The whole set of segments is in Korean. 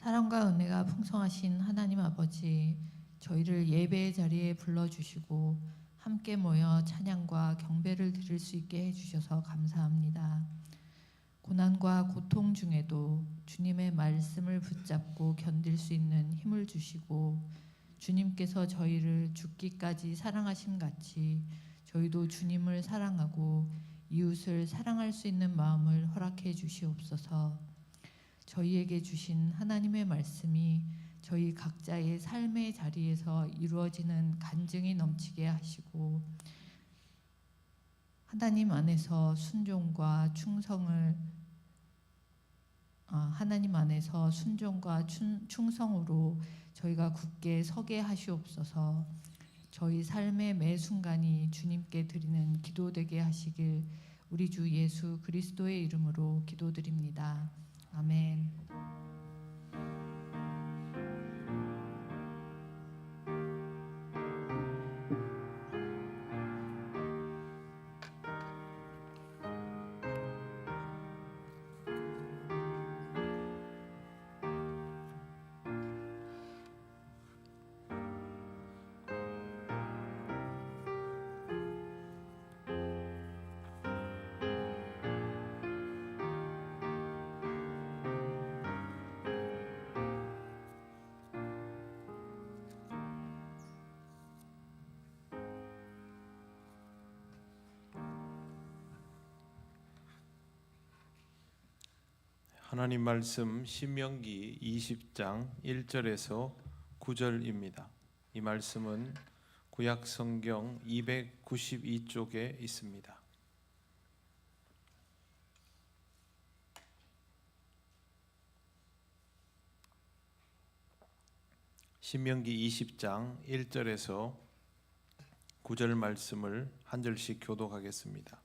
사랑과 은혜가 풍성하신 하나님 아버지, 저희를 예배의 자리에 불러주시고 함께 모여 찬양과 경배를 드릴 수 있게 해주셔서 감사합니다. 고난과 고통 중에도 주님의 말씀을 붙잡고 견딜 수 있는 힘을 주시고, 주님께서 저희를 죽기까지 사랑하신 같이 저희도 주님을 사랑하고 이웃을 사랑할 수 있는 마음을 허락해 주시옵소서. 저희에게 주신 하나님의 말씀이 저희 각자의 삶의 자리에서 이루어지는 간증이 넘치게 하시고, 하나님 안에서 순종과 충성을 하나님 안에서 순종과 충성으로 저희가 굳게 서게 하시옵소서. 저희 삶의 매 순간이 주님께 드리는 기도되게 하시길 우리 주 예수 그리스도의 이름으로 기도드립니다. 아멘. 하나님 말씀 신명기 20장 1절에서 9절입니다. 이 말씀은 구약 성경 292쪽에 있습니다. 신명기 20장 1절에서 9절 말씀을 한 절씩 교독하겠습니다.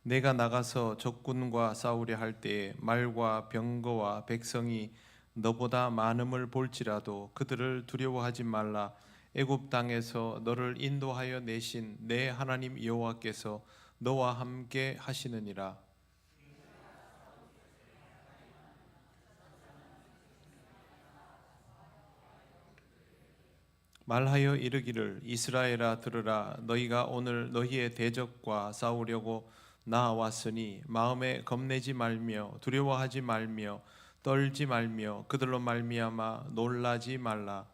내가 나가서 적군과 싸우려 할 때에 말과 병거와 백성이 너보다 많음을 볼지라도 그들을 두려워하지 말라. 애굽 땅에서 너를 인도하여 내신 내 하나님 여호와께서 너와 함께 하시느니라. 말하여 이르기를 이스라엘아 들으라. 너희가 오늘 너희의 대적과 싸우려고 나왔으니 마음에 겁내지 말며 두려워하지 말며 떨지 말며 그들로 말미암아 놀라지 말라.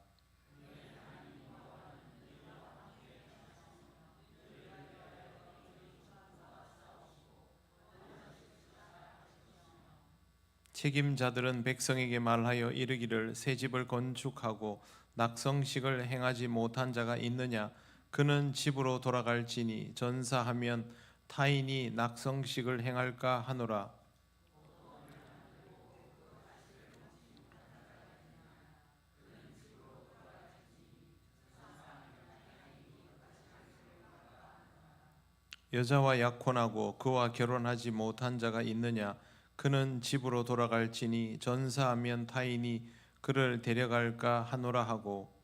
책임자들은 백성에게 말하여 이르기를 새 집을 건축하고 낙성식을 행하지 못한 자가 있느냐? 그는 집으로 돌아갈지니 전사하면 타인이 낙성식을 행할까 하노라. 여자와 약혼하고 그와 결혼하지 못한 자가 있느냐? 그는 집으로 돌아갈지니 전사하면 타인이 그를 데려갈까 하노라 하고,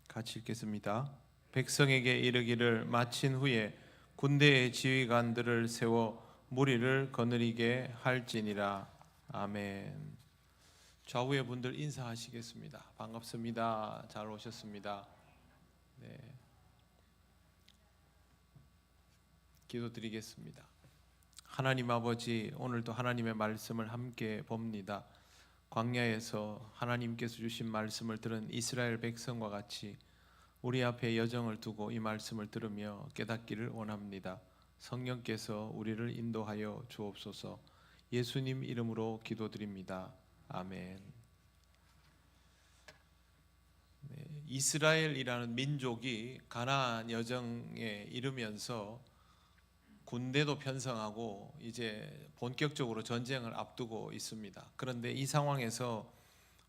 같이 읽겠습니다. 백성에게 이르기를 마친 후에 군대의 지휘관들을 세워 무리를 거느리게 할지니라. 아멘. 좌우의 분들 인사하시겠습니다. 반갑습니다. 잘 오셨습니다. 네. 기도드리겠습니다. 하나님 아버지, 오늘도 하나님의 말씀을 함께 봅니다. 광야에서 하나님께서 주신 말씀을 들은 이스라엘 백성과 같이 우리 앞에 여정을 두고 이 말씀을 들으며 깨닫기를 원합니다. 성령께서 우리를 인도하여 주옵소서. 예수님 이름으로 기도드립니다. 아멘. 네, 이스라엘이라는 민족이 가나안 여정에 이르면서 군대도 편성하고 이제 본격적으로 전쟁을 앞두고 있습니다. 그런데 이 상황에서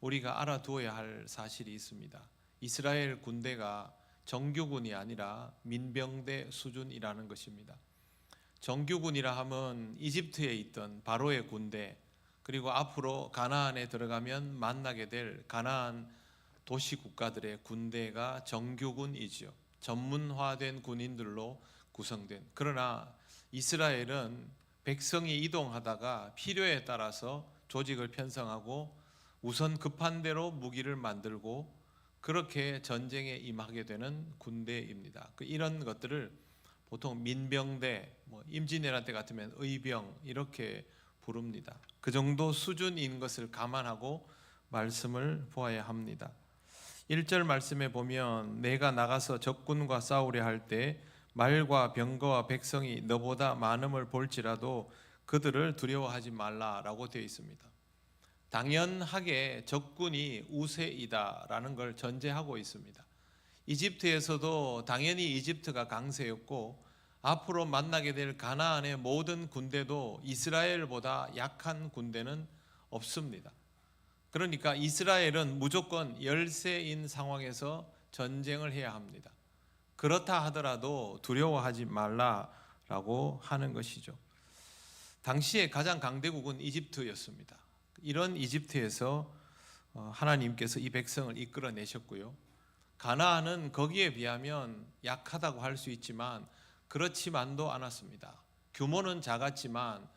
우리가 알아두어야 할 사실이 있습니다. 이스라엘 군대가 정규군이 아니라 민병대 수준이라는 것입니다. 정규군이라 하면 이집트에 있던 바로의 군대, 그리고 앞으로 가나안에 들어가면 만나게 될 가나안 도시 국가들의 군대가 정규군이지요. 전문화된 군인들로 구성된. 그러나 이스라엘은 백성이 이동하다가 필요에 따라서 조직을 편성하고 우선 급한 대로 무기를 만들고 그렇게 전쟁에 임하게 되는 군대입니다. 이런 것들을 보통 민병대, 임진왜란 때 같으면 의병 이렇게 부릅니다. 그 정도 수준인 것을 감안하고 말씀을 보아야 합니다. 1절 말씀에 보면 내가 나가서 적군과 싸우려 할 때 말과 병거와 백성이 너보다 많음을 볼지라도 그들을 두려워하지 말라라고 되어 있습니다. 당연하게 적군이 우세이다라는 걸 전제하고 있습니다. 이집트에서도 당연히 이집트가 강세였고 앞으로 만나게 될 가나안의 모든 군대도 이스라엘보다 약한 군대는 없습니다. 그러니까 이스라엘은 무조건 열세인 상황에서 전쟁을 해야 합니다. 그렇다 하더라도 두려워하지 말라라고 하는 것이죠. 당시에 가장 강대국은 이집트였습니다. 이런 이집트에서 하나님께서 이 백성을 이끌어내셨고요. 가나안은 거기에 비하면 약하다고 할 수 있지만 그렇지만도 않았습니다. 규모는 작았지만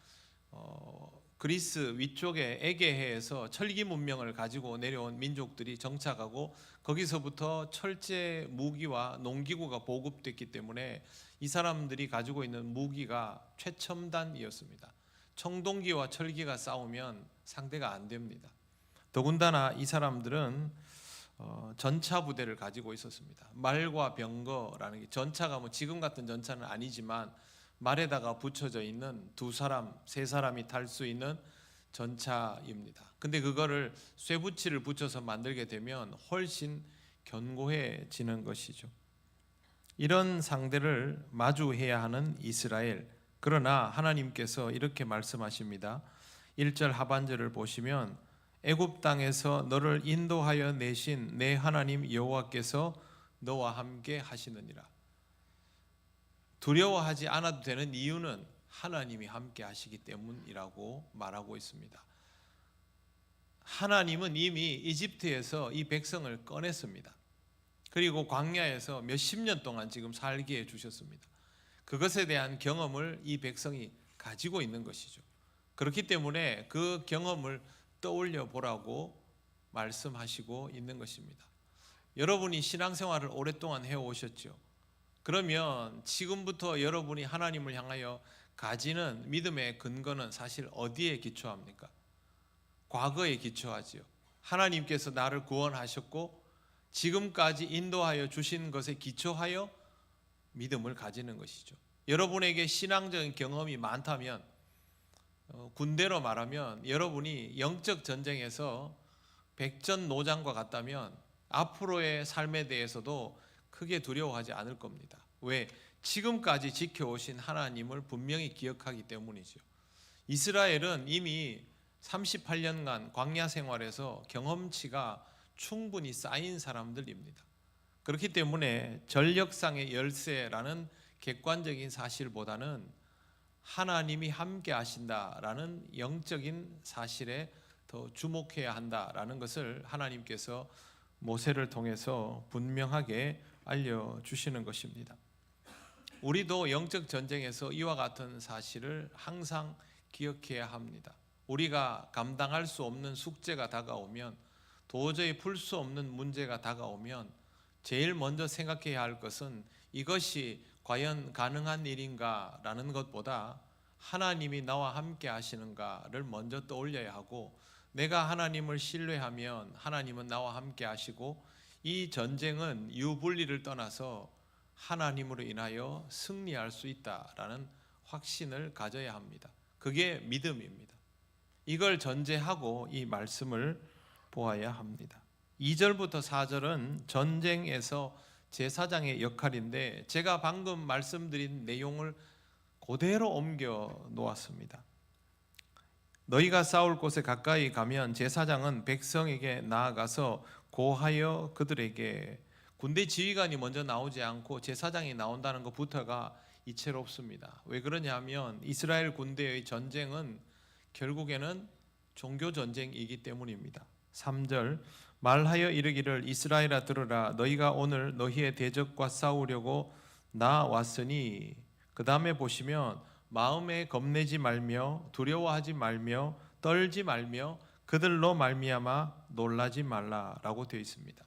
그리스 위쪽에 에게해에서 철기 문명을 가지고 내려온 민족들이 정착하고 거기서부터 철제 무기와 농기구가 보급됐기 때문에 이 사람들이 가지고 있는 무기가 최첨단이었습니다. 청동기와 철기가 싸우면 상대가 안 됩니다. 더군다나 이 사람들은 전차 부대를 가지고 있었습니다. 말과 병거라는 게 전차가 지금 같은 전차는 아니지만 말에다가 붙여져 있는 2사람, 3사람이 탈 수 있는 전차입니다. 근데 그거를 쇠붙이를 붙여서 만들게 되면 훨씬 견고해지는 것이죠. 이런 상대를 마주해야 하는 이스라엘. 그러나 하나님께서 이렇게 말씀하십니다. 1절 하반절을 보시면 애굽 땅에서 너를 인도하여 내신 내 하나님 여호와께서 너와 함께 하시느니라. 두려워하지 않아도 되는 이유는 하나님이 함께 하시기 때문이라고 말하고 있습니다. 하나님은 이미 이집트에서 이 백성을 꺼냈습니다. 그리고 광야에서 몇십 년 동안 지금 살게 해주셨습니다. 그것에 대한 경험을 이 백성이 가지고 있는 것이죠. 그렇기 때문에 그 경험을 떠올려 보라고 말씀하시고 있는 것입니다. 여러분이 신앙생활을 오랫동안 해오셨죠. 그러면 지금부터 여러분이 하나님을 향하여 가지는 믿음의 근거는 사실 어디에 기초합니까? 과거에 기초하지요. 하나님께서 나를 구원하셨고 지금까지 인도하여 주신 것에 기초하여 믿음을 가지는 것이죠. 여러분에게 신앙적인 경험이 많다면 군대로 말하면 여러분이 영적 전쟁에서 백전노장과 같다면 앞으로의 삶에 대해서도 크게 두려워하지 않을 겁니다. 왜? 지금까지 지켜오신 하나님을 분명히 기억하기 때문이죠. 이스라엘은 이미 38년간 광야 생활에서 경험치가 충분히 쌓인 사람들입니다. 그렇기 때문에 전력상의 열세라는 객관적인 사실보다는 하나님이 함께 하신다라는 영적인 사실에 더 주목해야 한다라는 것을 하나님께서 모세를 통해서 분명하게 알려주시는 것입니다. 우리도 영적 전쟁에서 이와 같은 사실을 항상 기억해야 합니다. 우리가 감당할 수 없는 숙제가 다가오면, 도저히 풀 수 없는 문제가 다가오면 제일 먼저 생각해야 할 것은 이것이 과연 가능한 일인가라는 것보다 하나님이 나와 함께 하시는가를 먼저 떠올려야 하고, 내가 하나님을 신뢰하면 하나님은 나와 함께 하시고 이 전쟁은 유불리를 떠나서 하나님으로 인하여 승리할 수 있다라는 확신을 가져야 합니다. 그게 믿음입니다. 이걸 전제하고 이 말씀을 보아야 합니다. 2절부터 4절은 전쟁에서 제사장의 역할인데 제가 방금 말씀드린 내용을 그대로 옮겨 놓았습니다. 너희가 싸울 곳에 가까이 가면 제사장은 백성에게 나아가서 고하여 그들에게, 군대 지휘관이 먼저 나오지 않고 제사장이 나온다는 것부터가 이채롭습니다. 왜 그러냐면 이스라엘 군대의 전쟁은 결국에는 종교 전쟁이기 때문입니다. 3절 말하여 이르기를 이스라엘아 들으라 너희가 오늘 너희의 대적과 싸우려고 나왔으니 그 다음에 보시면 마음에 겁내지 말며 두려워하지 말며 떨지 말며 그들로 말미암아 놀라지 말라라고 되어 있습니다.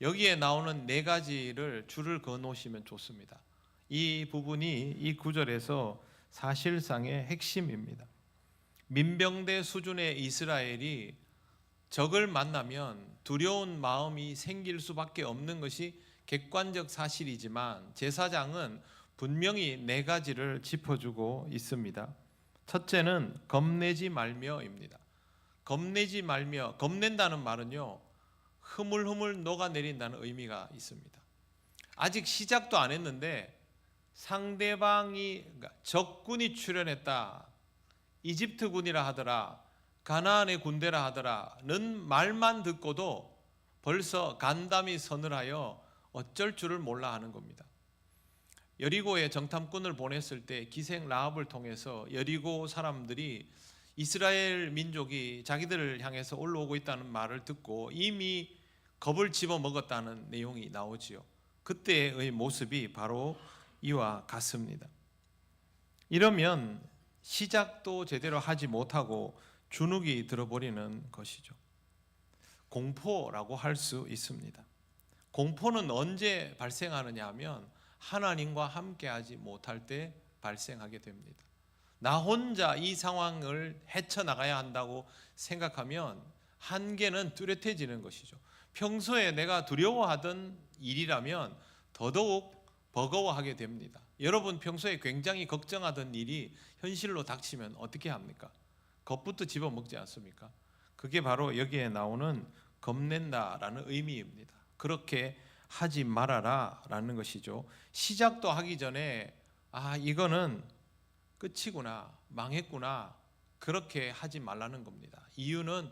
여기에 나오는 네 가지를 줄을 그어 놓으시면 좋습니다. 이 부분이 이 구절에서 사실상의 핵심입니다. 민병대 수준의 이스라엘이 적을 만나면 두려운 마음이 생길 수밖에 없는 것이 객관적 사실이지만 제사장은 분명히 네 가지를 짚어주고 있습니다. 첫째는 겁내지 말며입니다. 겁내지 말며, 겁낸다는 말은요 흐물흐물 녹아내린다는 의미가 있습니다. 아직 시작도 안 했는데 상대방이 적군이 출현했다, 이집트군이라 하더라, 가나안의 군대라 하더라는 말만 듣고도 벌써 간담이 서늘하여 어쩔 줄을 몰라 하는 겁니다. 여리고에 정탐꾼을 보냈을 때 기생 라합을 통해서 여리고 사람들이 이스라엘 민족이 자기들을 향해서 올라오고 있다는 말을 듣고 이미 겁을 집어먹었다는 내용이 나오지요. 그때의 모습이 바로 이와 같습니다. 이러면 시작도 제대로 하지 못하고 주눅이 들어버리는 것이죠. 공포라고 할 수 있습니다. 공포는 언제 발생하느냐 하면 하나님과 함께하지 못할 때 발생하게 됩니다. 나 혼자 이 상황을 헤쳐나가야 한다고 생각하면 한계는 뚜렷해지는 것이죠. 평소에 내가 두려워하던 일이라면 더더욱 버거워하게 됩니다. 여러분 평소에 굉장히 걱정하던 일이 현실로 닥치면 어떻게 합니까? 겁부터 집어먹지 않습니까? 그게 바로 여기에 나오는 겁낸다라는 의미입니다. 그렇게 하지 말아라 라는 것이죠. 시작도 하기 전에 이거는 끝이구나, 망했구나, 그렇게 하지 말라는 겁니다. 이유는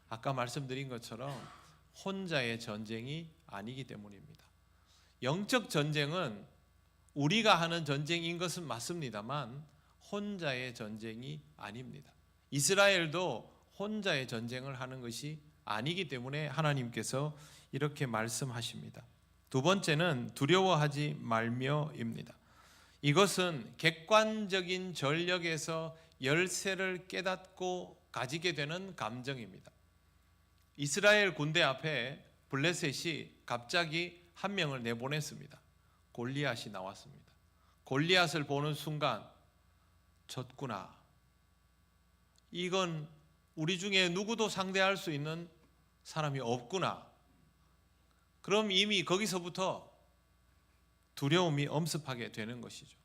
아까 말씀드린 것처럼 혼자의 전쟁이 아니기 때문입니다. 영적 전쟁은 우리가 하는 전쟁인 것은 맞습니다만 혼자의 전쟁이 아닙니다. 이스라엘도 혼자의 전쟁을 하는 것이 아니기 때문에 하나님께서 이렇게 말씀하십니다. 두 번째는 두려워하지 말며입니다. 이것은 객관적인 전력에서 열쇠를 깨닫고 가지게 되는 감정입니다. 이스라엘 군대 앞에 블레셋이 갑자기 한 명을 내보냈습니다. 골리앗이 나왔습니다. 골리앗을 보는 순간 졌구나. 이건 우리 중에 누구도 상대할 수 있는 사람이 없구나. 그럼 이미 거기서부터 두려움이 엄습하게 되는 것이죠.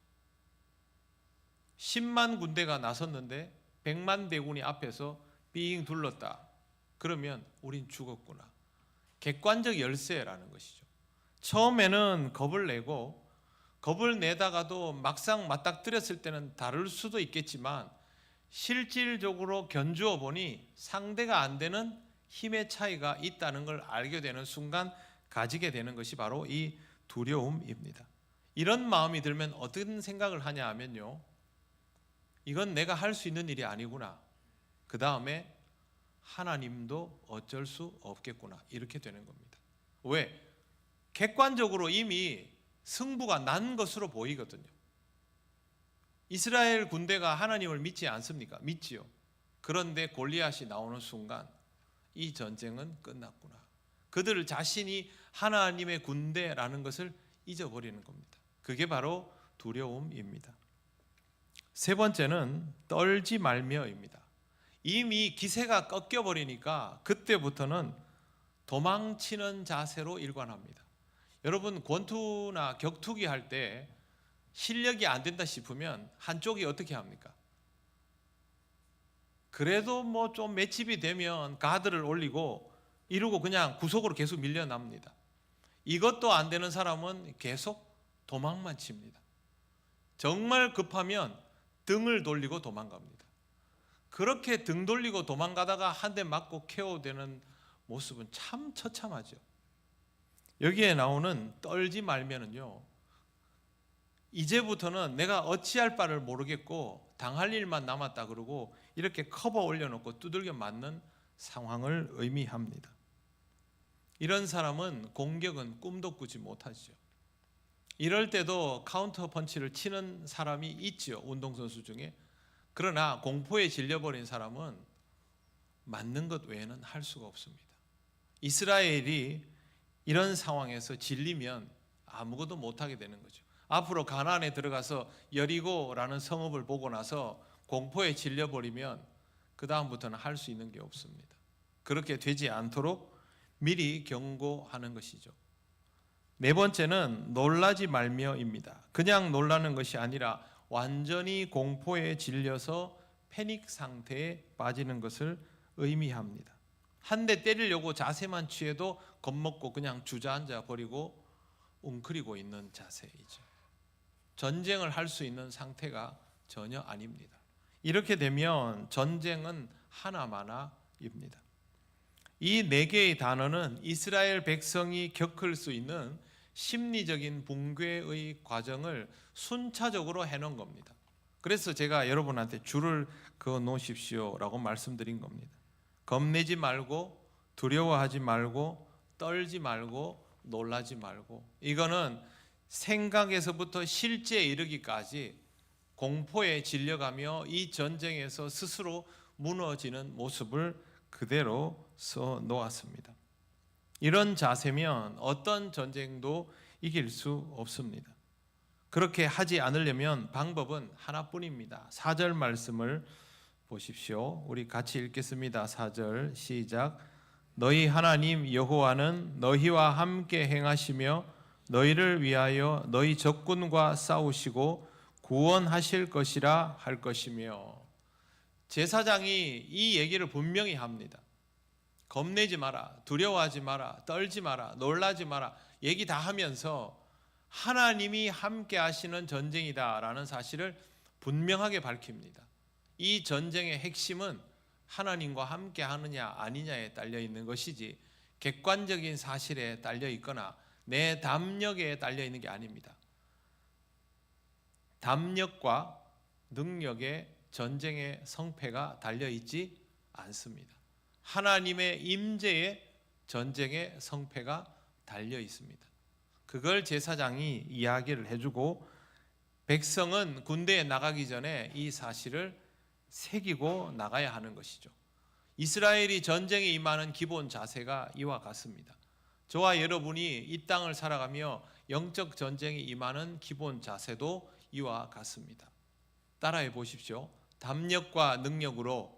10만 군대가 나섰는데 100만 대군이 앞에서 삥 둘렀다. 그러면 우린 죽었구나. 객관적 열쇠라는 것이죠. 처음에는 겁을 내고 겁을 내다가도 막상 맞닥뜨렸을 때는 다를 수도 있겠지만 실질적으로 견주어 보니 상대가 안 되는 힘의 차이가 있다는 걸 알게 되는 순간 가지게 되는 것이 바로 이 두려움입니다. 이런 마음이 들면 어떤 생각을 하냐 하면요, 이건 내가 할 수 있는 일이 아니구나. 그 다음에 하나님도 어쩔 수 없겠구나. 이렇게 되는 겁니다. 왜? 객관적으로 이미 승부가 난 것으로 보이거든요. 이스라엘 군대가 하나님을 믿지 않습니까? 믿지요. 그런데 골리앗이 나오는 순간 이 전쟁은 끝났구나. 그들 자신이 하나님의 군대라는 것을 잊어버리는 겁니다. 그게 바로 두려움입니다. 세 번째는 떨지 말며입니다. 이미 기세가 꺾여버리니까 그때부터는 도망치는 자세로 일관합니다. 여러분 권투나 격투기 할 때 실력이 안 된다 싶으면 한쪽이 어떻게 합니까? 그래도 뭐 좀 맷집이 되면 가드를 올리고 이러고 그냥 구석으로 계속 밀려납니다. 이것도 안 되는 사람은 계속 도망만 칩니다. 정말 급하면 등을 돌리고 도망갑니다. 그렇게 등 돌리고 도망가다가 한 대 맞고 KO되는 모습은 참 처참하죠. 여기에 나오는 떨지 말면은요, 이제부터는 내가 어찌할 바를 모르겠고 당할 일만 남았다 그러고 이렇게 커버 올려놓고 두들겨 맞는 상황을 의미합니다. 이런 사람은 공격은 꿈도 꾸지 못하죠. 이럴 때도 카운터 펀치를 치는 사람이 있죠, 운동선수 중에. 그러나 공포에 질려버린 사람은 맞는 것 외에는 할 수가 없습니다. 이스라엘이 이런 상황에서 질리면 아무것도 못하게 되는 거죠. 앞으로 가나안에 들어가서 여리고라는 성읍을 보고 나서 공포에 질려버리면 그 다음부터는 할 수 있는 게 없습니다. 그렇게 되지 않도록 미리 경고하는 것이죠. 네 번째는 놀라지 말며입니다. 그냥 놀라는 것이 아니라 완전히 공포에 질려서 패닉 상태에 빠지는 것을 의미합니다. 한 대 때리려고 자세만 취해도 겁먹고 그냥 주저앉아 버리고 웅크리고 있는 자세이죠. 전쟁을 할 수 있는 상태가 전혀 아닙니다. 이렇게 되면 전쟁은 하나마나입니다. 이 네 개의 단어는 이스라엘 백성이 겪을 수 있는 심리적인 붕괴의 과정을 순차적으로 해놓은 겁니다. 그래서 제가 여러분한테 줄을 그어 놓으십시오라고 말씀드린 겁니다. 겁내지 말고, 두려워하지 말고, 떨지 말고, 놀라지 말고. 이거는 생각에서부터 실제에 이르기까지 공포에 질려가며 이 전쟁에서 스스로 무너지는 모습을 그대로 써 놓았습니다. 이런 자세면 어떤 전쟁도 이길 수 없습니다. 그렇게 하지 않으려면 방법은 하나뿐입니다. 4절 말씀을 보십시오. 우리 같이 읽겠습니다. 4절 시작. 너희 하나님 여호와는 너희와 함께 행하시며 너희를 위하여 너희 적군과 싸우시고 구원하실 것이라 할 것이며. 제사장이 이 얘기를 분명히 합니다. 겁내지 마라, 두려워하지 마라, 떨지 마라, 놀라지 마라 얘기 다 하면서 하나님이 함께 하시는 전쟁이다라는 사실을 분명하게 밝힙니다. 이 전쟁의 핵심은 하나님과 함께 하느냐 아니냐에 딸려 있는 것이지 객관적인 사실에 딸려 있거나 내 담력에 딸려 있는 게 아닙니다. 담력과 능력에 전쟁의 성패가 달려 있지 않습니다. 하나님의 임재에 전쟁의 성패가 달려 있습니다. 그걸 제사장이 이야기를 해주고 백성은 군대에 나가기 전에 이 사실을 새기고 나가야 하는 것이죠. 이스라엘이 전쟁에 임하는 기본 자세가 이와 같습니다. 저와 여러분이 이 땅을 살아가며 영적 전쟁에 임하는 기본 자세도 이와 같습니다. 따라해 보십시오. 담력과 능력으로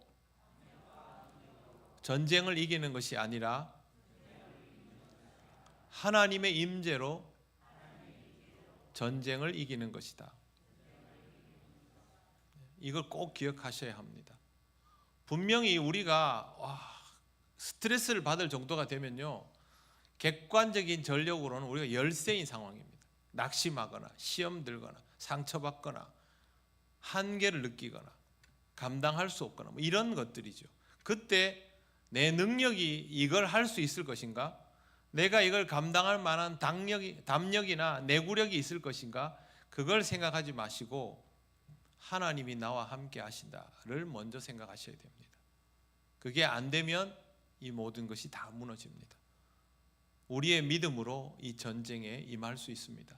전쟁을 이기는 것이 아니라 하나님의 임재로 전쟁을 이기는 것이다. 이걸 꼭 기억하셔야 합니다. 분명히 우리가 스트레스를 받을 정도가 되면요, 객관적인 전력으로는 우리가 열세인 상황입니다. 낙심하거나 시험 들거나 상처받거나 한계를 느끼거나 감당할 수 없거나 이런 것들이죠. 그때 내 능력이 이걸 할 수 있을 것인가? 내가 이걸 감당할 만한 담력이나 내구력이 있을 것인가? 그걸 생각하지 마시고 하나님이 나와 함께 하신다를 먼저 생각하셔야 됩니다. 그게 안 되면 이 모든 것이 다 무너집니다. 우리의 믿음으로 이 전쟁에 임할 수 있습니다.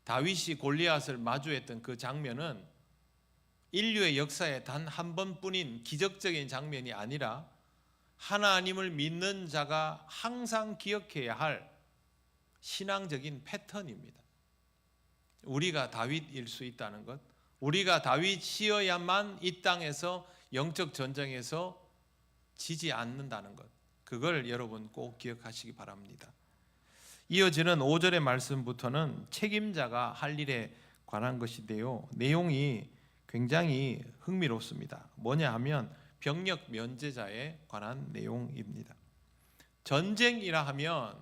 다윗이 골리앗을 마주했던 그 장면은 인류의 역사에 단 한 번뿐인 기적적인 장면이 아니라 하나님을 믿는 자가 항상 기억해야 할 신앙적인 패턴입니다. 우리가 다윗일 수 있다는 것, 우리가 다윗이어야만 이 땅에서 영적 전쟁에서 지지 않는다는 것, 그걸 여러분 꼭 기억하시기 바랍니다. 이어지는 5절의 말씀부터는 책임자가 할 일에 관한 것인데요, 내용이 굉장히 흥미롭습니다. 뭐냐 하면 병력 면제자에 관한 내용입니다. 전쟁이라 하면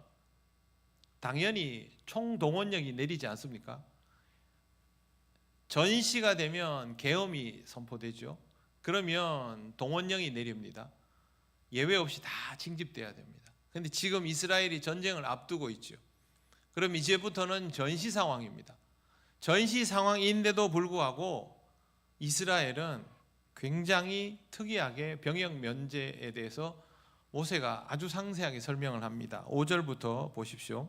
당연히 총동원령이 내리지 않습니까? 전시가 되면 계엄이 선포되죠. 그러면 동원령이 내립니다. 예외 없이 다 징집돼야 됩니다. 그런데 지금 이스라엘이 전쟁을 앞두고 있죠. 그럼 이제부터는 전시 상황입니다. 전시 상황인데도 불구하고 이스라엘은 굉장히 특이하게 병역 면제에 대해서 모세가 아주 상세하게 설명을 합니다. 5절부터 보십시오.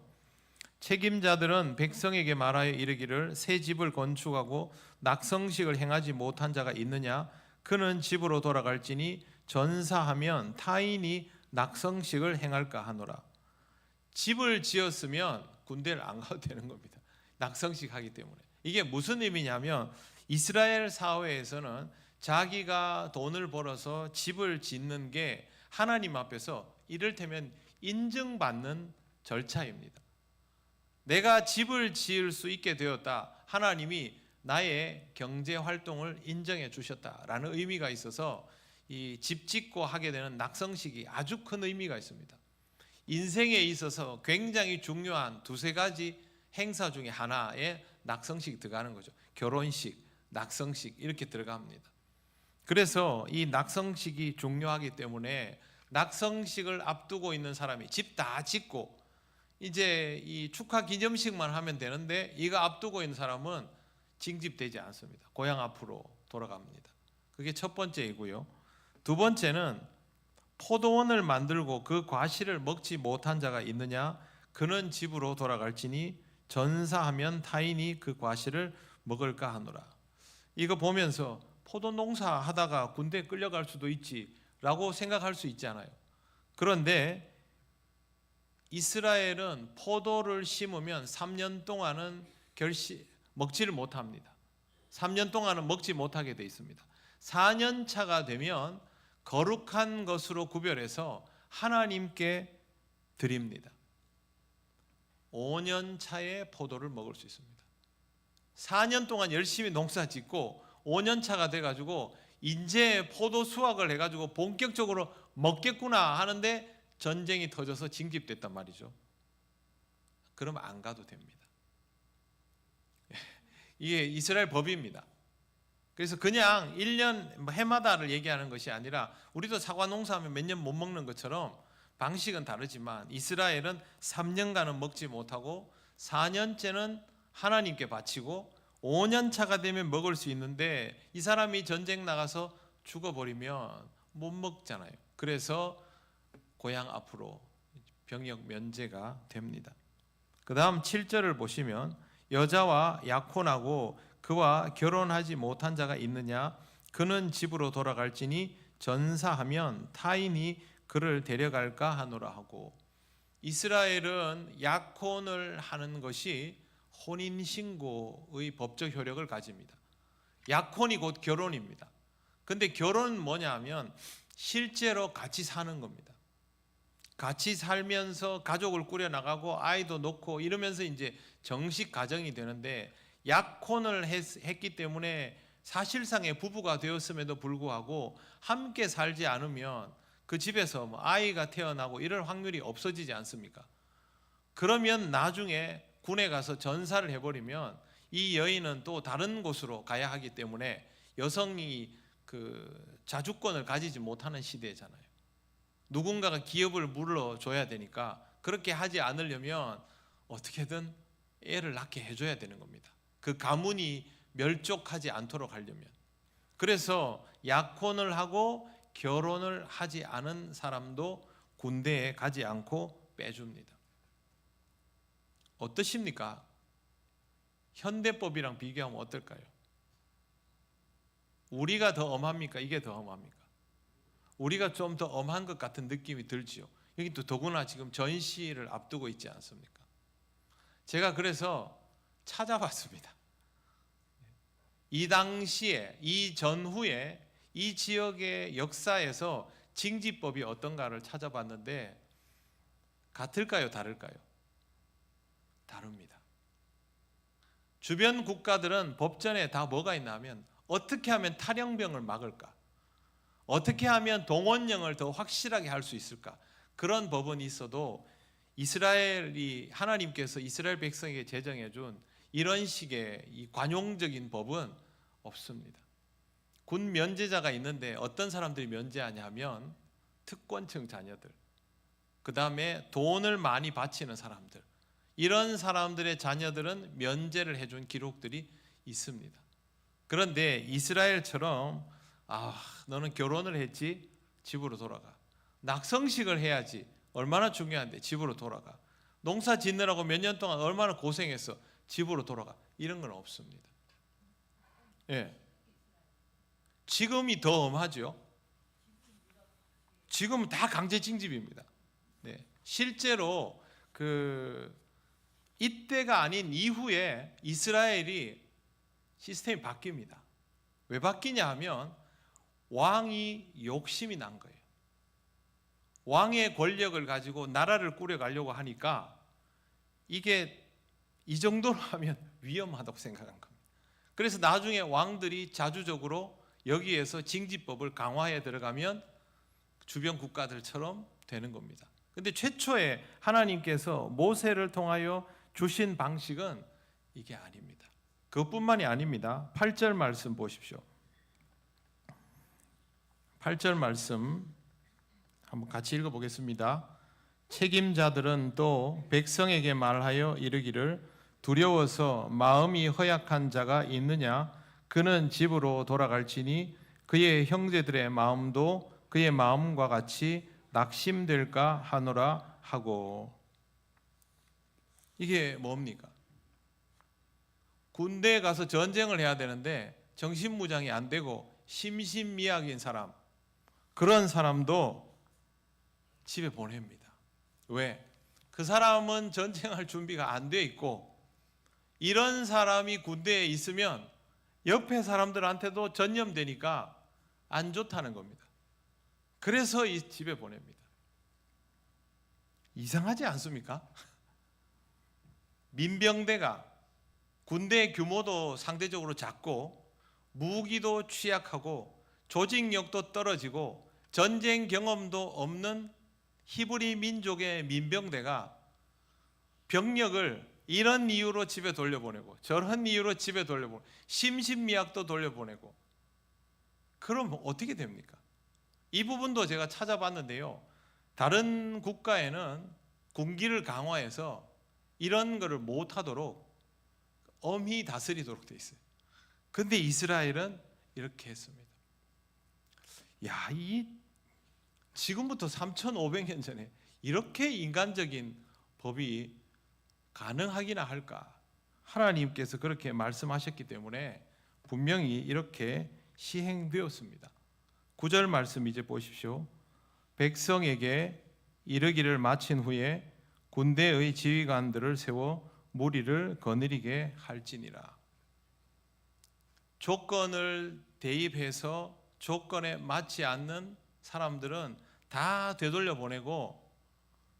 책임자들은 백성에게 말하여 이르기를 새 집을 건축하고 낙성식을 행하지 못한 자가 있느냐? 그는 집으로 돌아갈지니 전사하면 타인이 낙성식을 행할까 하노라. 집을 지었으면 군대를 안 가도 되는 겁니다. 낙성식 하기 때문에. 이게 무슨 의미냐면 이스라엘 사회에서는 자기가 돈을 벌어서 집을 짓는 게 하나님 앞에서 이를테면 인정받는 절차입니다. 내가 집을 지을 수 있게 되었다. 하나님이 나의 경제 활동을 인정해 주셨다라는 의미가 있어서 이 집 짓고 하게 되는 낙성식이 아주 큰 의미가 있습니다. 인생에 있어서 굉장히 중요한 두세 가지 행사 중에 하나에 낙성식이 들어가는 거죠. 결혼식, 낙성식 이렇게 들어갑니다. 그래서 이 낙성식이 중요하기 때문에 낙성식을 앞두고 있는 사람이 집 다 짓고 이제 이 축하 기념식만 하면 되는데 이거 앞두고 있는 사람은 징집되지 않습니다. 고향 앞으로 돌아갑니다. 그게 첫 번째이고요. 두 번째는 포도원을 만들고 그 과실을 먹지 못한 자가 있느냐? 그는 집으로 돌아갈지니 전사하면 타인이 그 과실을 먹을까 하노라. 이거 보면서 포도 농사 하다가 군대에 끌려갈 수도 있지라고 생각할 수 있잖아요. 그런데 이스라엘은 포도를 심으면 3년 동안은 먹지를 못합니다. 3년 동안은 먹지 못하게 돼 있습니다. 4년 차가 되면 거룩한 것으로 구별해서 하나님께 드립니다. 5년 차에 포도를 먹을 수 있습니다. 4년 동안 열심히 농사 짓고 5년 차가 돼가지고 이제 포도 수확을 해가지고 본격적으로 먹겠구나 하는데 전쟁이 터져서 징집됐단 말이죠. 그러면 안 가도 됩니다. 이게 이스라엘 법입니다. 그래서 그냥 1년 해마다를 얘기하는 것이 아니라 우리도 사과 농사하면 몇 년 못 먹는 것처럼 방식은 다르지만 이스라엘은 3년간은 먹지 못하고 4년째는 하나님께 바치고 5년 차가 되면 먹을 수 있는데 이 사람이 전쟁 나가서 죽어버리면 못 먹잖아요. 그래서 고향 앞으로 병역 면제가 됩니다. 그 다음 7절을 보시면 여자와 약혼하고 그와 결혼하지 못한 자가 있느냐? 그는 집으로 돌아갈지니 전사하면 타인이 그를 데려갈까 하노라 하고, 이스라엘은 약혼을 하는 것이 혼인신고의 법적 효력을 가집니다. 약혼이 곧 결혼입니다. 근데 결혼은 뭐냐 하면 실제로 같이 사는 겁니다. 같이 살면서 가족을 꾸려나가고 아이도 놓고 이러면서 이제 정식 가정이 되는데, 약혼을 했기 때문에 사실상의 부부가 되었음에도 불구하고 함께 살지 않으면 그 집에서 아이가 태어나고 이럴 확률이 없어지지 않습니까? 그러면 나중에 군에 가서 전사를 해버리면 이 여인은 또 다른 곳으로 가야 하기 때문에 여성이 그 자주권을 가지지 못하는 시대잖아요. 누군가가 기업을 물러줘야 되니까 그렇게 하지 않으려면 어떻게든 애를 낳게 해줘야 되는 겁니다. 그 가문이 멸족하지 않도록 하려면. 그래서 약혼을 하고 결혼을 하지 않은 사람도 군대에 가지 않고 빼줍니다. 어떠십니까? 현대법이랑 비교하면 어떨까요? 우리가 더 엄합니까? 이게 더 엄합니까? 우리가 좀 더 엄한 것 같은 느낌이 들지요. 여기 또 더구나 지금 전시를 앞두고 있지 않습니까? 제가 그래서 찾아봤습니다. 이 당시에, 이 전후에 이 지역의 역사에서 징집법이 어떤가를 찾아봤는데 같을까요? 다를까요? 다릅니다. 주변 국가들은 법전에 다 뭐가 있나 하면 어떻게 하면 탈영병을 막을까? 어떻게 하면 동원령을 더 확실하게 할 수 있을까? 그런 법은 있어도 이스라엘이 하나님께서 이스라엘 백성에게 제정해 준 이런 식의 이 관용적인 법은 없습니다. 군 면제자가 있는데 어떤 사람들이 면제하냐 하면 특권층 자녀들, 그 다음에 돈을 많이 바치는 사람들, 이런 사람들의 자녀들은 면제를 해준 기록들이 있습니다. 그런데 이스라엘처럼 너는 결혼을 했지? 집으로 돌아가. 낙성식을 해야지. 얼마나 중요한데 집으로 돌아가. 농사 짓느라고 몇 년 동안 얼마나 고생했어. 집으로 돌아가. 이런 건 없습니다. 예. 지금이 더 엄하죠. 지금은 다 강제징집입니다. 네. 실제로 이때가 아닌 이후에 이스라엘이 시스템이 바뀝니다. 왜 바뀌냐 하면 왕이 욕심이 난 거예요. 왕의 권력을 가지고 나라를 꾸려가려고 하니까 이게 이 정도로 하면 위험하다고 생각한 겁니다. 그래서 나중에 왕들이 자주적으로 여기에서 징집법을 강화해 들어가면 주변 국가들처럼 되는 겁니다. 근데 최초에 하나님께서 모세를 통하여 주신 방식은 이게 아닙니다. 그것뿐만이 아닙니다. 8절 말씀 보십시오. 8절 말씀 한번 같이 읽어보겠습니다. 책임자들은 또 백성에게 말하여 이르기를 두려워서 마음이 허약한 자가 있느냐? 그는 집으로 돌아갈지니 그의 형제들의 마음도 그의 마음과 같이 낙심될까 하노라 하고. 이게 뭡니까? 군대에 가서 전쟁을 해야 되는데 정신무장이 안 되고 심신미약인 사람, 그런 사람도 집에 보냅니다. 왜? 그 사람은 전쟁할 준비가 안 돼 있고, 이런 사람이 군대에 있으면 옆에 사람들한테도 전염되니까 안 좋다는 겁니다. 그래서 이 집에 보냅니다. 이상하지 않습니까? 민병대가 군대 규모도 상대적으로 작고 무기도 취약하고 조직력도 떨어지고 전쟁 경험도 없는 히브리 민족의 민병대가 병력을 이런 이유로 집에 돌려보내고 저런 이유로 집에 돌려보내고 심신미약도 돌려보내고, 그럼 어떻게 됩니까? 이 부분도 제가 찾아봤는데요, 다른 국가에는 군기를 강화해서 이런 거를 못하도록 엄히 다스리도록 돼 있어요. 근데 이스라엘은 이렇게 했습니다. 지금부터 3,500년 전에 이렇게 인간적인 법이 가능하기나 할까? 하나님께서 그렇게 말씀하셨기 때문에 분명히 이렇게 시행되었습니다. 9절 말씀 이제 보십시오. 백성에게 이르기를 마친 후에 군대의 지휘관들을 세워 무리를 거느리게 할지니라. 조건을 대입해서 조건에 맞지 않는 사람들은 다 되돌려 보내고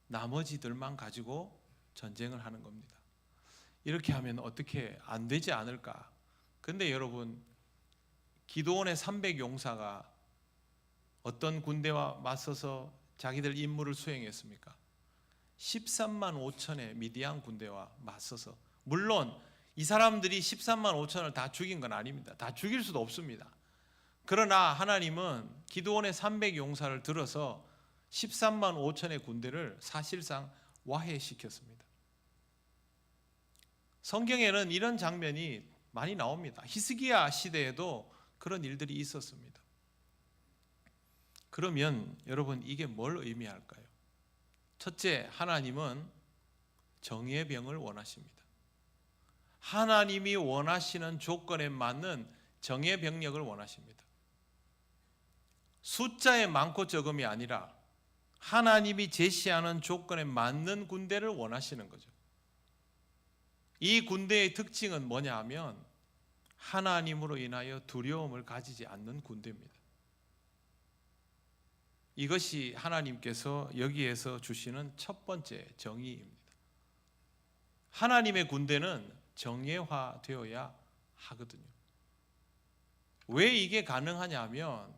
나머지들만 가지고 전쟁을 하는 겁니다. 이렇게 하면 어떻게 안 되지 않을까? 근데 여러분, 기드온의 300용사가 어떤 군대와 맞서서 자기들 임무를 수행했습니까? 13만 5천의 미디안 군대와 맞서서, 물론 이 사람들이 13만 5천을 다 죽인 건 아닙니다. 다 죽일 수도 없습니다. 그러나 하나님은 기드온의 300용사를 들어서 13만 5천의 군대를 사실상 와해시켰습니다. 성경에는 이런 장면이 많이 나옵니다. 히스기야 시대에도 그런 일들이 있었습니다. 그러면 여러분, 이게 뭘 의미할까요? 첫째, 하나님은 정의의 병을 원하십니다. 하나님이 원하시는 조건에 맞는 정의의 병력을 원하십니다. 숫자의 많고 적음이 아니라 하나님이 제시하는 조건에 맞는 군대를 원하시는 거죠. 이 군대의 특징은 뭐냐 하면 하나님으로 인하여 두려움을 가지지 않는 군대입니다. 이것이 하나님께서 여기에서 주시는 첫 번째 정의입니다. 하나님의 군대는 정예화되어야 하거든요. 왜 이게 가능하냐 하면,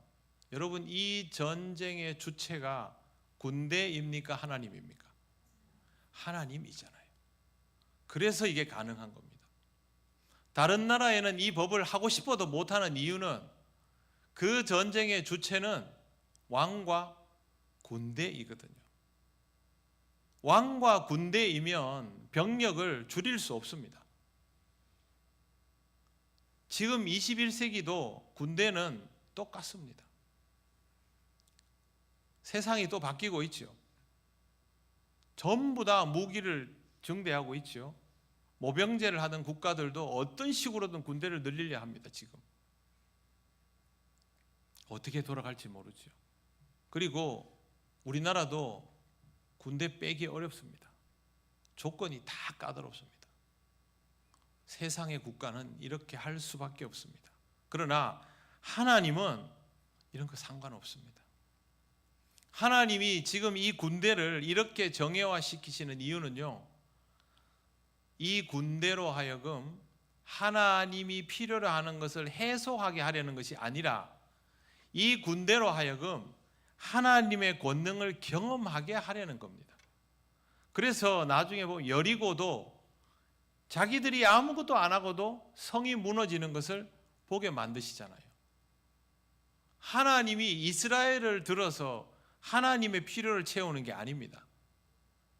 여러분, 이 전쟁의 주체가 군대입니까? 하나님입니까? 하나님이잖아요. 그래서 이게 가능한 겁니다. 다른 나라에는 이 법을 하고 싶어도 못하는 이유는 그 전쟁의 주체는 왕과 군대이거든요. 왕과 군대이면 병력을 줄일 수 없습니다. 지금 21세기도 군대는 똑같습니다. 세상이 또 바뀌고 있죠. 전부 다 무기를 증대하고 있죠. 모병제를 하던 국가들도 어떤 식으로든 군대를 늘리려 합니다. 지금 어떻게 돌아갈지 모르죠. 그리고 우리나라도 군대 빼기 어렵습니다. 조건이 다 까다롭습니다. 세상의 국가는 이렇게 할 수밖에 없습니다. 그러나 하나님은 이런 거 상관없습니다. 하나님이 지금 이 군대를 이렇게 정예화시키시는 이유는요, 이 군대로 하여금 하나님이 필요로 하는 것을 해소하게 하려는 것이 아니라 이 군대로 하여금 하나님의 권능을 경험하게 하려는 겁니다. 그래서 나중에 보면 여리고도 자기들이 아무것도 안 하고도 성이 무너지는 것을 보게 만드시잖아요. 하나님이 이스라엘을 들어서 하나님의 필요를 채우는 게 아닙니다.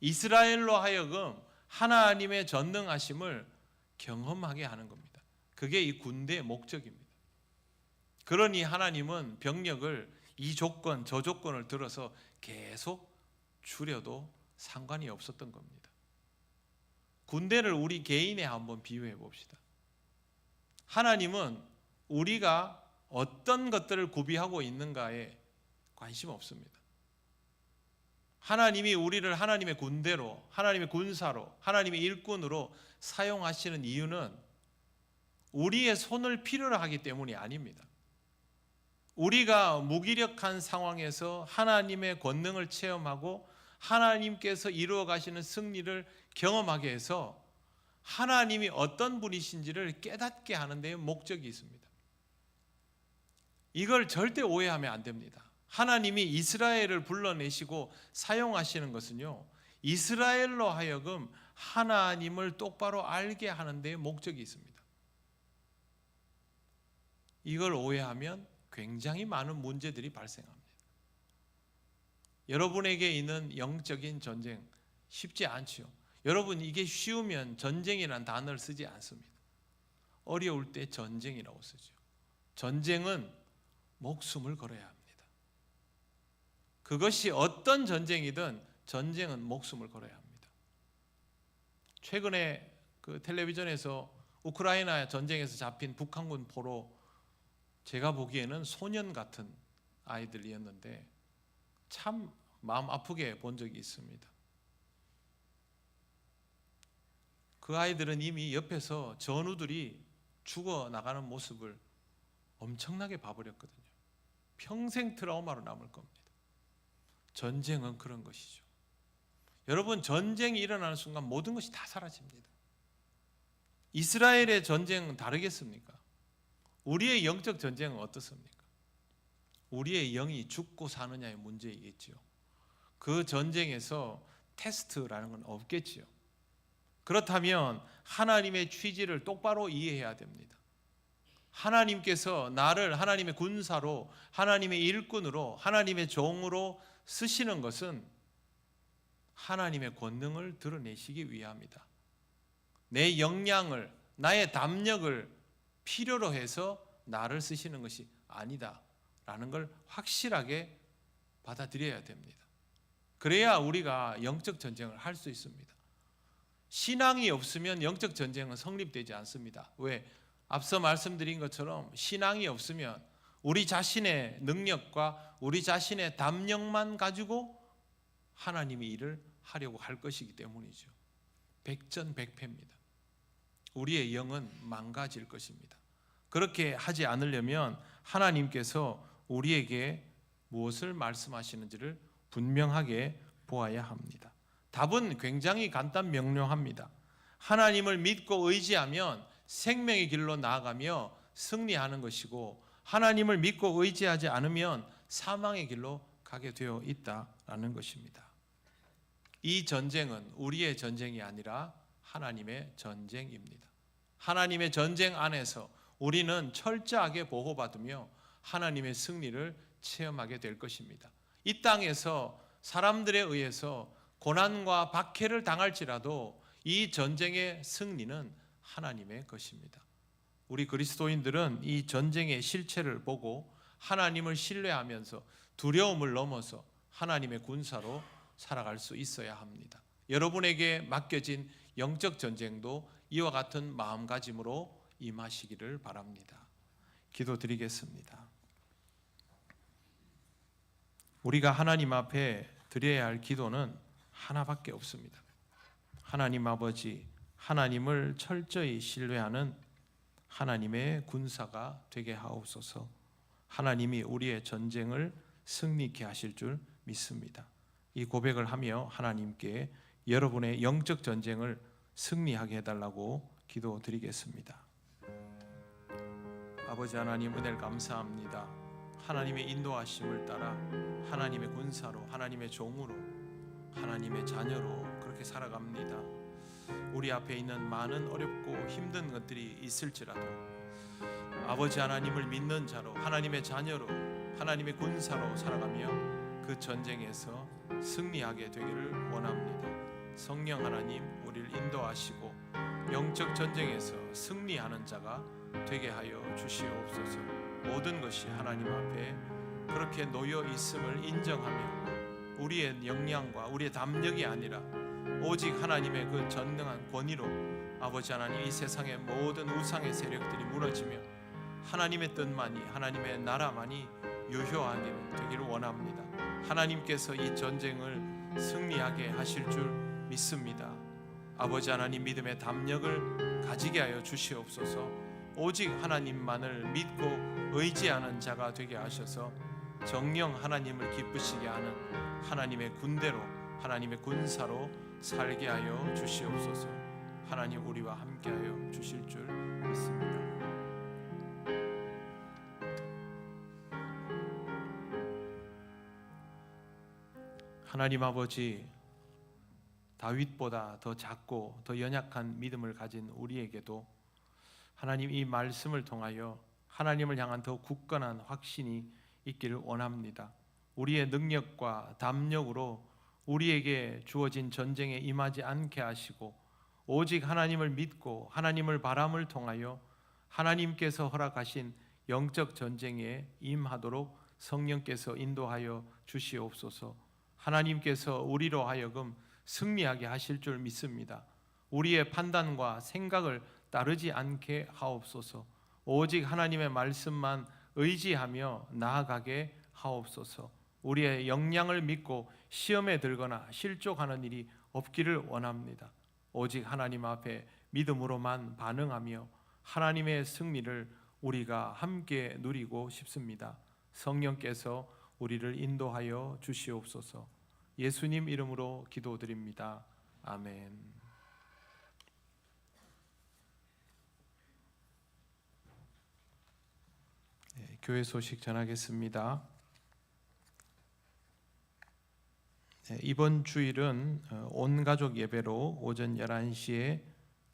이스라엘로 하여금 하나님의 전능하심을 경험하게 하는 겁니다. 그게 이 군대의 목적입니다. 그러니 하나님은 병력을 이 조건 저 조건을 들어서 계속 줄여도 상관이 없었던 겁니다. 군대를 우리 개인에 한번 비유해 봅시다. 하나님은 우리가 어떤 것들을 구비하고 있는가에 관심 없습니다. 하나님이 우리를 하나님의 군대로, 하나님의 군사로, 하나님의 일꾼으로 사용하시는 이유는 우리의 손을 필요로 하기 때문이 아닙니다. 우리가 무기력한 상황에서 하나님의 권능을 체험하고 하나님께서 이루어 가시는 승리를 경험하게 해서 하나님이 어떤 분이신지를 깨닫게 하는 데 목적이 있습니다. 이걸 절대 오해하면 안 됩니다. 하나님이 이스라엘을 불러내시고 사용하시는 것은요, 이스라엘로 하여금 하나님을 똑바로 알게 하는 데 목적이 있습니다. 이걸 오해하면 굉장히 많은 문제들이 발생합니다. 여러분에게 있는 영적인 전쟁 쉽지 않죠. 여러분, 이게 쉬우면 전쟁이라는 단어를 쓰지 않습니다. 어려울 때 전쟁이라고 쓰죠. 전쟁은 목숨을 걸어야 합니다. 그것이 어떤 전쟁이든 전쟁은 목숨을 걸어야 합니다. 최근에 그 텔레비전에서 우크라이나 전쟁에서 잡힌 북한군 포로, 제가 보기에는 소년 같은 아이들이었는데 참 마음 아프게 본 적이 있습니다. 그 아이들은 이미 옆에서 전우들이 죽어나가는 모습을 엄청나게 봐버렸거든요. 평생 트라우마로 남을 겁니다. 전쟁은 그런 것이죠. 여러분, 전쟁이 일어나는 순간 모든 것이 다 사라집니다. 이스라엘의 전쟁은 다르겠습니까? 우리의 영적 전쟁은 어떻습니까? 우리의 영이 죽고 사느냐의 문제이겠죠. 그 전쟁에서 테스트라는 건 없겠지요. 그렇다면 하나님의 취지를 똑바로 이해해야 됩니다. 하나님께서 나를 하나님의 군사로, 하나님의 일꾼으로, 하나님의 종으로 쓰시는 것은 하나님의 권능을 드러내시기 위함이다. 내 역량을, 나의 담력을 필요로 해서 나를 쓰시는 것이 아니다 라는 걸 확실하게 받아들여야 됩니다. 그래야 우리가 영적 전쟁을 할 수 있습니다. 신앙이 없으면 영적 전쟁은 성립되지 않습니다. 왜? 앞서 말씀드린 것처럼 신앙이 없으면 우리 자신의 능력과 우리 자신의 담력만 가지고 하나님의 일을 하려고 할 것이기 때문이죠. 백전백패입니다. 우리의 영은 망가질 것입니다. 그렇게 하지 않으려면 하나님께서 우리에게 무엇을 말씀하시는지를 분명하게 보아야 합니다. 답은 굉장히 간단 명료합니다. 하나님을 믿고 의지하면 생명의 길로 나아가며 승리하는 것이고, 하나님을 믿고 의지하지 않으면 사망의 길로 가게 되어 있다라는 것입니다. 이 전쟁은 우리의 전쟁이 아니라 하나님의 전쟁입니다. 하나님의 전쟁 안에서 우리는 철저하게 보호받으며 하나님의 승리를 체험하게 될 것입니다. 이 땅에서 사람들에 의해서 고난과 박해를 당할지라도 이 전쟁의 승리는 하나님의 것입니다. 우리 그리스도인들은 이 전쟁의 실체를 보고 하나님을 신뢰하면서 두려움을 넘어서 하나님의 군사로 살아갈 수 있어야 합니다. 여러분에게 맡겨진 영적 전쟁도 이와 같은 마음가짐으로 임하시기를 바랍니다. 기도드리겠습니다. 우리가 하나님 앞에 드려야 할 기도는 하나밖에 없습니다. 하나님 아버지, 하나님을 철저히 신뢰하는 하나님의 군사가 되게 하옵소서. 하나님이 우리의 전쟁을 승리케 하실 줄 믿습니다. 이 고백을 하며 하나님께 여러분의 영적 전쟁을 승리하게 해달라고 기도드리겠습니다. 아버지 하나님, 은혜를 감사합니다. 하나님의 인도하심을 따라 하나님의 군사로, 하나님의 종으로, 하나님의 자녀로 그렇게 살아갑니다. 우리 앞에 있는 많은 어렵고 힘든 것들이 있을지라도 아버지 하나님을 믿는 자로, 하나님의 자녀로, 하나님의 군사로 살아가며 그 전쟁에서 승리하게 되기를 원합니다. 성령 하나님, 우리를 인도하시고 영적 전쟁에서 승리하는 자가 되게 하여 주시옵소서. 모든 것이 하나님 앞에 그렇게 놓여 있음을 인정하며 우리의 역량과 우리의 담력이 아니라 오직 하나님의 그 전능한 권위로 아버지 하나님, 이 세상의 모든 우상의 세력들이 무너지며 하나님의 뜻만이, 하나님의 나라만이 유효하게 되기를 원합니다. 하나님께서 이 전쟁을 승리하게 하실 줄 믿습니다. 아버지 하나님, 믿음의 담력을 가지게 하여 주시옵소서. 오직 하나님만을 믿고 의지하는 자가 되게 하셔서 정령 하나님을 기쁘시게 하는 하나님의 군대로, 하나님의 군사로 살게 하여 주시옵소서. 하나님, 우리와 함께하여 주실 줄 믿습니다. 하나님 아버지, 다윗보다 더 작고 더 연약한 믿음을 가진 우리에게도 하나님, 이 말씀을 통하여 하나님을 향한 더 굳건한 확신이 있기를 원합니다. 우리의 능력과 담력으로 우리에게 주어진 전쟁에 임하지 않게 하시고 오직 하나님을 믿고 하나님을 바람을 통하여 하나님께서 허락하신 영적 전쟁에 임하도록 성령께서 인도하여 주시옵소서. 하나님께서 우리로 하여금 승리하게 하실 줄 믿습니다. 우리의 판단과 생각을 따르지 않게 하옵소서. 오직 하나님의 말씀만 의지하며 나아가게 하옵소서. 우리의 역량을 믿고 시험에 들거나 실족하는 일이 없기를 원합니다. 오직 하나님 앞에 믿음으로만 반응하며 하나님의 승리를 우리가 함께 누리고 싶습니다. 성령께서 우리를 인도하여 주시옵소서. 예수님 이름으로 기도드립니다. 아멘. 교회 소식 전하겠습니다. 이번 주일은 온 가족 예배로 오전 11시에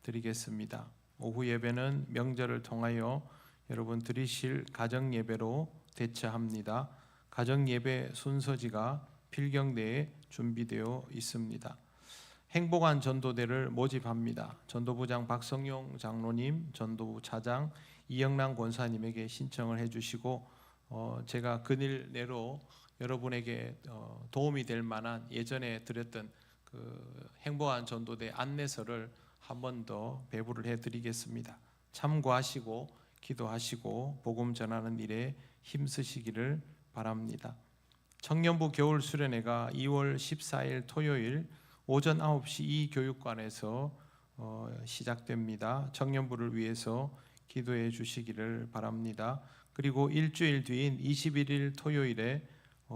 드리겠습니다. 오후 예배는 명절을 통하여 여러분 드리실 가정 예배로 대처합니다. 가정 예배 순서지가 필경대에 준비되어 있습니다. 행복한 전도대를 모집합니다. 전도부장 박성용 장로님, 전도부 차장 이영란 권사님에게 신청을 해주시고 제가 근일 내로 여러분에게 도움이 될 만한 예전에 드렸던 그 행복한 전도대 안내서를 한 번 더 배부를 해드리겠습니다. 참고하시고 기도하시고 복음 전하는 일에 힘쓰시기를 바랍니다. 청년부 겨울 수련회가 2월 14일 토요일 오전 9시 이 교육관에서 시작됩니다. 청년부를 위해서 기도해 주시기를 바랍니다. 그리고 일주일 뒤인 21일 토요일에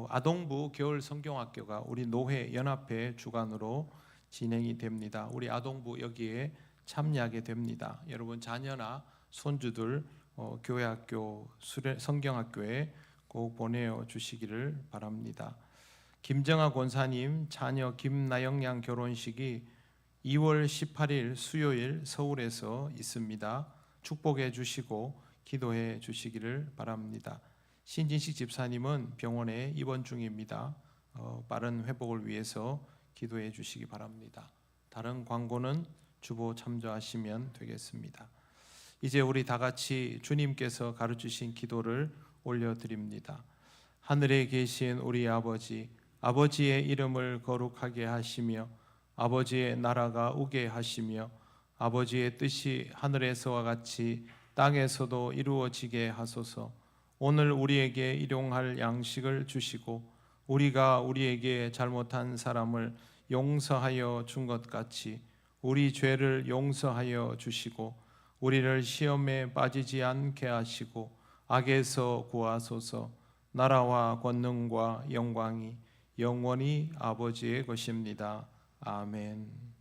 아동부 겨울 성경학교가 우리 노회 연합회 주관으로 진행이 됩니다. 우리 아동부 여기에 참여하게 됩니다. 여러분 자녀나 손주들 교회 학교 성경학교에 꼭 보내어 주시기를 바랍니다. 김정아 권사님 자녀 김나영 양 결혼식이 2월 18일 수요일 서울에서 있습니다. 축복해 주시고 기도해 주시기를 바랍니다. 신진식 집사님은 병원에 입원 중입니다. 빠른 회복을 위해서 기도해 주시기 바랍니다. 다른 광고는 주보 참조하시면 되겠습니다. 이제 우리 다 같이 주님께서 가르치신 기도를 올려드립니다. 하늘에 계신 우리 아버지, 아버지의 이름을 거룩하게 하시며 아버지의 나라가 오게 하시며 아버지의 뜻이 하늘에서와 같이 땅에서도 이루어지게 하소서. 오늘 우리에게 일용할 양식을 주시고 우리가 우리에게 잘못한 사람을 용서하여 준 것 같이 우리 죄를 용서하여 주시고 우리를 시험에 빠지지 않게 하시고 악에서 구하소서. 나라와 권능과 영광이 영원히 아버지의 것입니다. 아멘.